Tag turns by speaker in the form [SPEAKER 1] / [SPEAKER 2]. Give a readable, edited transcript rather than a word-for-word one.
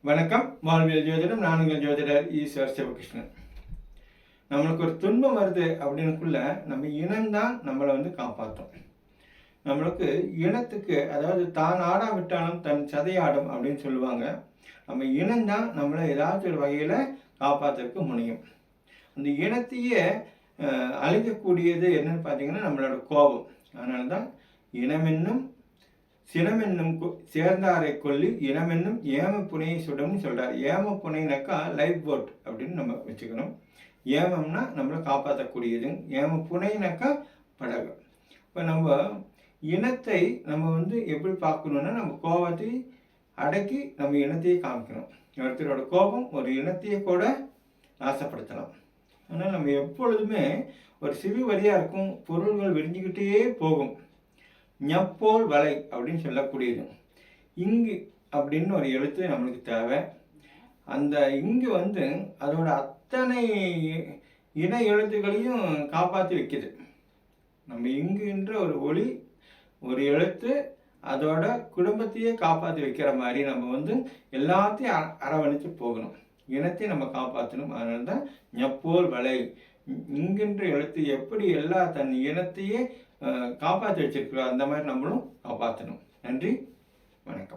[SPEAKER 1] வணக்கம். வாழ்வியல் ஜோதிடம். நான் உங்கள் ஜோதிடர் ஈஸ்வர் சிவகிருஷ்ணன். நம்மளுக்கு ஒரு துன்பம் வருது அப்படின்னுக்குள்ள நம்ம இனம்தான் நம்மளை காப்பாற்றும். நம்மளுக்கு இனத்துக்கு, அதாவது தான் ஆடா விட்டாலும் தன் சதையாடும் அப்படின்னு சொல்லுவாங்க. நம்ம இனம்தான் நம்மளை ஏதாச்சும் ஒரு வகையில் காப்பாற்றுறதுக்கு முடியும். அந்த இனத்தையே அழிக்கக்கூடியது என்னன்னு பார்த்தீங்கன்னா நம்மளோட கோபம். அதனால தான் இனமென்னும் சினமென்னும் சேர்ந்தாரை கொல்லி இனமென்னும் ஏம புனையை சுடம்னு சொல்கிறார். ஏம புனைனாக்கா லைஃப் போட் அப்படின்னு நம்ம வச்சுக்கணும். ஏமம்னா நம்மளை காப்பாற்றக்கூடியது. ஏம புனைனாக்கா படகு. இப்போ நம்ம இனத்தை நம்ம எப்படி பார்க்கணுன்னா, நம்ம கோபத்தை அடக்கி நம்ம இனத்தையே காமிக்கணும். ஒருத்தரோட கோபம் ஒரு இனத்தையே கூட நாசப்படுத்தலாம். ஆனால் நம்ம எப்பொழுதுமே ஒரு சிறு வரியாக இருக்கும், பொருள்கள் விரிஞ்சிக்கிட்டே போகும். ஞப்போல் வலை அப்படின்னு சொல்லக்கூடியது. இங்கு அப்படின்னு ஒரு எழுத்து நம்மளுக்கு தேவை. அந்த இங்கு அதோட அத்தனை இன எழுத்துக்களையும் காப்பாற்றி வைக்குது. நம்ம இங்குன்ற ஒரு ஒளி, ஒரு எழுத்து அதோட குடும்பத்தையே காப்பாற்றி வைக்கிற மாதிரி நம்ம எல்லாத்தையும் அரவணைச்சு போகணும். இனத்தையும் நம்ம காப்பாற்றணும். அதனால தான் ஞப்போல் வலை. இங்குன்ற எழுத்து எப்படி எல்லா தன் இனத்தையே காப்பாற்றி வச்சிருக்கிறோம், அந்த மாதிரி நம்மளும் காப்பாற்றணும். நன்றி, வணக்கம்.